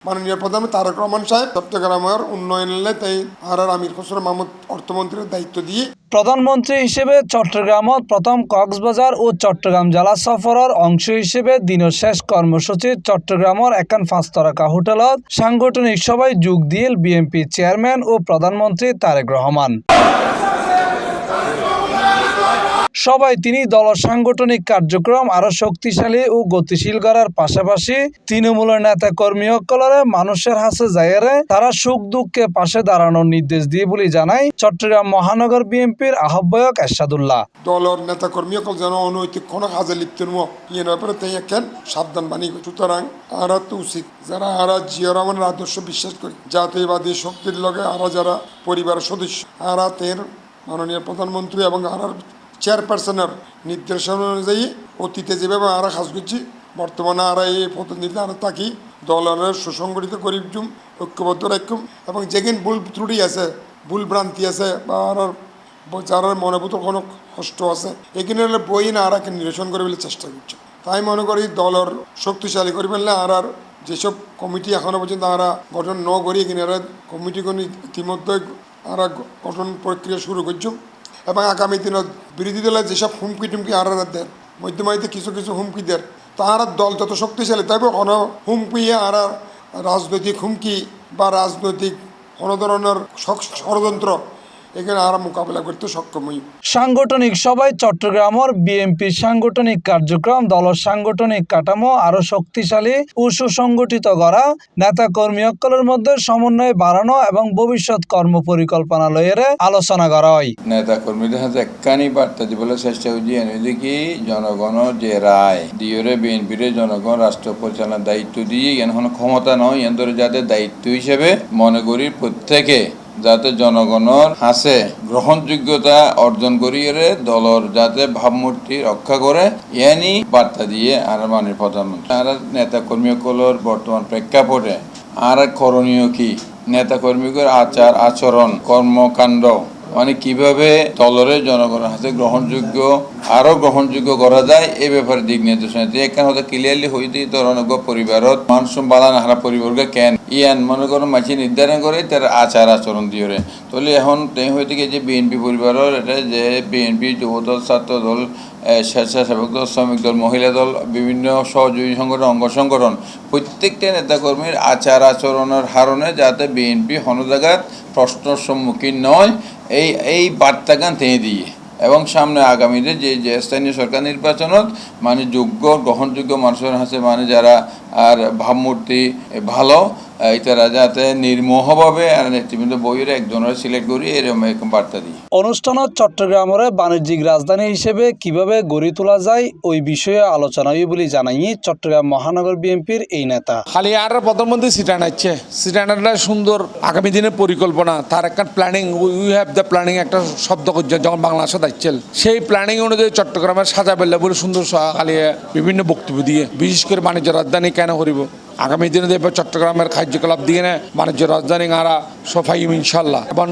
মাননীয় প্রধানমন্ত্রী তারেক রহমান সাহেব চট্টগ্রামের উন্নয়নে তাই আর আমির খসরু মাহমুদ অর্থমন্ত্রীর দায়িত্ব দিয়ে প্রধানমন্ত্রী হিসেবে চট্টগ্রামত প্রথম কক্সবাজার ও চট্টগ্রাম জেলা সফরের অংশ হিসেবে দিনের শেষ কর্মসূচি চট্টগ্রামের একান 5 তারকা হোটেলত সাংগঠনিক সভায় যোগ দিল বিএনপি চেয়ারম্যান ও প্রধানমন্ত্রী তারেক রহমান। সবাই তিনি দলের সাংগঠনিক কার্যক্রম আরো শক্তিশালী ও গতিশীল করার পাশাপাশি তৃণমূলের নেতা কর্মী সকলের মানুষের হাসে যাইয়ারে তারা সুখ দুঃখে পাশে দাঁড়ানোর নির্দেশ দিয়ে বলে জানায় চট্টগ্রাম মহানগর বিএনপির আহ্বায়ক এরশাদুল্লাহ। দলের নেতা কর্মী সকল যেন অনৈতিক কোনো কাজে লিপ্ত নয় ইয়ের ব্যাপারে তাই একখান সাবধান বাণী। সুতরাং আরা তো উচিত যারা আরা জিয়া রহমানের আদর্শ বিশ্বাস করি জাতীয়বাদী শক্তির লগে আরা যারা পরিবারের সদস্য আরা তের মাননীয় প্রধানমন্ত্রী এবং আরার চেয়ারপারসনের নির্দেশনা অনুযায়ী অতীতে যেভাবে আরা কাজ করছি বর্তমানে আরা এই প্রতিনিধি আরা থাকি দলের সুসংগঠিত করি ঐক্যবদ্ধ রাখুম এবং যেখানে ভুল ত্রুটি আছে ভুল ভ্রান্তি আছে বা আর যারা মনোভূত কোনো কষ্ট আছে এখানে বই না আরাকে নিরসন করে ফেলে চেষ্টা করছে। তাই মনে করি দলের শক্তিশালী করে ফেললে আর যেসব কমিটি এখনো পর্যন্ত আরা গঠন ন করি এখানে কমিটিগুলি ইতিমধ্যে আরা গঠন প্রক্রিয়া শুরু করছো এবং আগামী দিনত বিরোধী দলের যেসব হুমকি টুমকি আর দেন মধ্যমাইতে কিছু কিছু হুমকি দেন তাহার দল যত শক্তিশালী তবে কোনো হুমকি আর রাজনৈতিক হুমকি বা রাজনৈতিক কোনো ধরনের ষড়যন্ত্র এখানে আর মোকাবিলা করতে সক্ষম হই। সাংগঠনিক সভায় চট্টগ্রামের বিএনপির সাংগঠনিক কার্যক্রম দলের সাংগঠনিক কাঠামো আরো শক্তিশালী ও সুসংগঠিত করা নেতা কর্মী সকলের মধ্যে সমন্বয় বাড়ানো এবং ভবিষ্যৎ কর্ম পরিকল্পনা লইয়ে আলোচনা করা হয়। নেতা কর্মীদের হাতে একখানি বার্তা দিবলে চেষ্টা হয়েছে এনে কি জনগণ যে রায় দিয়ে বিএনপির জনগণ রাষ্ট্র পরিচালনার দায়িত্ব দিয়ে এখন ক্ষমতা নয় এদের যাদের দায়িত্ব হিসেবে মনে করি প্রত্যেকে যাতে জনগণের হাসে গ্রহণযোগ্যতা অর্জন করিয়ে দলর যাতে ভাবমূর্তি রক্ষা করে ইয়ানি বার্তা দিয়ে আর মাননীয় প্রধানমন্ত্রী আর নেতা কর্মী সকলের বর্তমান প্রেক্ষাপটে আর করণীয় কি নেতা কর্মীদের আচার আচরণ কর্মকাণ্ড মানে কিভাবে দলরে জনগণের হাতে গ্রহণযোগ্য আরো গ্রহণযোগ্য করা যায় এই ব্যাপারে দিক নির্দেশনা দিয়ে এখানে হয়তো ক্লিয়ারলি হইতে ধরনের পরিবারত মানুষ বালান হারা পরিবারকে কেন ইয়ান মনে করো মাছি নির্ধারণ করে তার আচার আচরণ দিয়ে তাহলে এখন হইতে গিয়ে যে বিএনপি পরিবারের এটা যে বিএনপি যুবদল ছাত্র দল স্বেচ্ছাসেবক দল শ্রমিক দল মহিলা দল বিভিন্ন সহযোগী সংগঠন অঙ্গ সংগঠন প্রত্যেকটা নেতাকর্মীর আচার আচরণের হারণে যাতে বিএনপি হনজাগাত প্রশ্নের সম্মুখীন নয় এই বার্তাগান তিনি দিয়ে এবং সামনে আগামীতে যে স্থানীয় সরকার নির্বাচনত মানে যোগ্য গ্রহণযোগ্য মানুষের হাতে মানে যারা আর ভাবমূর্তি ভালো তারা যাতে নির্মোহভাবে আর নেতৃবৃন্দ বইয়ের একজনের সিলেক্ট করি এরকম বার্তা দিই। অনুষ্ঠানত চট্টগ্রামের বাণিজ্যিক রাজধানী হিসেবে কিভাবে গড়ে তোলা যায় ওই বিষয়ে আলোচনা হবে বলে জানাই চট্টগ্রাম মহানগর বিএনপির এই নেতা। খালি আর প্রধানমন্ত্রী সিটান আছে সিটানটা সুন্দর আগামী দিনের পরিকল্পনা তার একটা planning we have the planning একটা শব্দ করছে যখন বাংলাদেশে যাচ্ছিল সেই প্ল্যানিং অনুযায়ী চট্টগ্রামের সাজা বেল্লা বলে সুন্দর খালি বিভিন্ন বক্তব্য দিয়ে বিশেষ করে বাণিজ্য রাজধানী কেন করিব আগামী দিনে দেখবে চট্টগ্রামের কার্যকলাপ দিয়ে বাণিজ্য রাজধানী আরা সফাই ইনশাল্লাহ এবং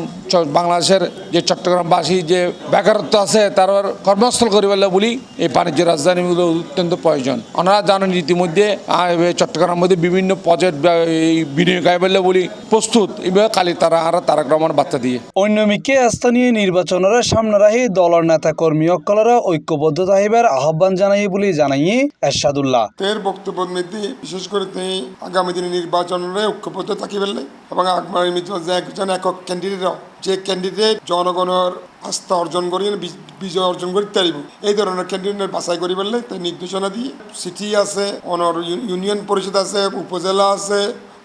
বাংলাদেশের যে চট্টগ্রামবাসী যে বেকারত্ব আছে তার কর্মস্থল করিবার বলি এই বাণিজ্য রাজধানীগুলো অত্যন্ত প্রয়োজন। ওনারা জানেন ইতিমধ্যে চট্টগ্রামের মধ্যে বিভিন্ন প্রজেক্ট বিনিয়োগ বললে বলি প্রস্তুত এইভাবে কালি তারা আর তারেক রহমান বার্তা দিয়ে অন্যমিকে স্থানীয় নির্বাচনের সামনে রাখি দলের নেতা কর্মী সকলের ঐক্যবদ্ধ থাকিবার আহ্বান জানাই বলে জানাই এরশাদুল্লাহ। এর বক্তব্য মধ্যে বিশেষ করে আগামী দিনে নির্বাচনের ঐক্যবদ্ধ থাকি ফেললে এবং আগামী যে একজন একক ক্যান্ডিডেট যে ক্যান্ডিডেট জনগণের আস্থা অর্জন করি বিজয় অর্জন করতে পারিব এই ধরনের ক্যান্ডিডেট বাছাই করি ফেললে তাই নির্দেশনা দিয়ে সিটি আছে অনর ইউনিয়ন পরিষদ আছে উপজেলা আছে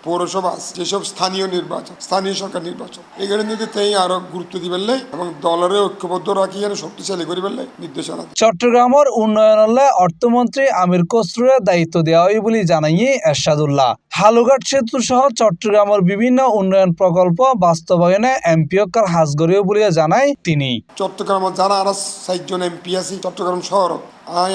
পৌরসভা আছে যেসব স্থানীয় নির্বাচন স্থানীয় সরকার নির্বাচন এখানে যদি তাই আরো গুরুত্ব দিবেলে এবং দলের ঐক্যবদ্ধ রাখি আর শক্তিশালী করি ফেললে নির্দেশনা। চট্টগ্রামের উন্নয়নে অর্থমন্ত্রী আমির খসরুর দায়িত্ব দেওয়া হয় বলে জানাই এরশাদুল্লাহ। হালুঘাট সেতু সহ চট্টগ্রামের বিভিন্ন উন্নয়ন প্রকল্প বাস্তবায়নে এমপি অকাল হাজগরীয় বলে জানায় তিনি। চট্টগ্রামের যারা আর 4 জন এমপি আছে চট্টগ্রাম শহর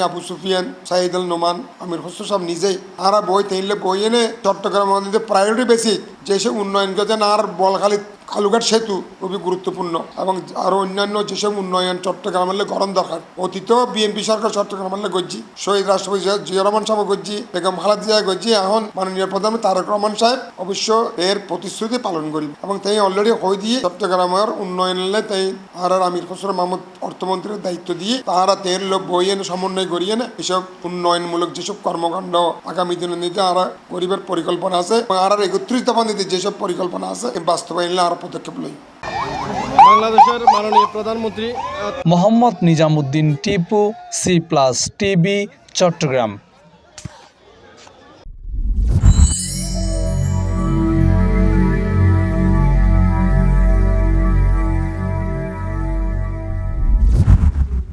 আবু সুফিয়ান সাইদ আল নোমান আমির খসরু সাহেব নিজেই আর বই তাইলে বই এনে চট্টগ্রামের প্রায়োরিটি বেশি যেসব উন্নয়ন যেন আর বলখালি কালুঘাট সেতু খুবই গুরুত্বপূর্ণ এবং আরো অন্যান্য যেসব উন্নয়ন চট্টগ্রামের গড়ন দরকার। অতীত বিএনপি সরকার চট্টগ্রামের গজ্জি শহীদ রাষ্ট্রপতি জিয়া রহমান সাহেব গজ্জি, বেগম খালেদা জিয়া গজ্জি, এখন মাননীয় প্রধানমন্ত্রী তারেক রহমান সাহেব অবশ্য এর প্রতিশ্রুতি পালন করিব এবং তাই অলরেডি হয়ে দিয়ে চট্টগ্রামের উন্নয়নে তাই আর আমির খসরু মাহমুদ অর্থমন্ত্রীর দায়িত্ব দিয়ে তারা তেল লোক বইয়ে সমন্বয় করিয়ে না এসব উন্নয়নমূলক যেসব কর্মকাণ্ড আগামী দিনে নিতে আর গরিবের পরিকল্পনা আছে এবং আর 31 দফা নিতে যেসব পরিকল্পনা আছে বাস্তবায়নে আর পদক্ষেপ লই। বাংলাদেশের মাননীয় প্রধানমন্ত্রী মোহাম্মদ নিজামুদ্দিন টিপু, C+ টিভি, চট্টগ্রাম।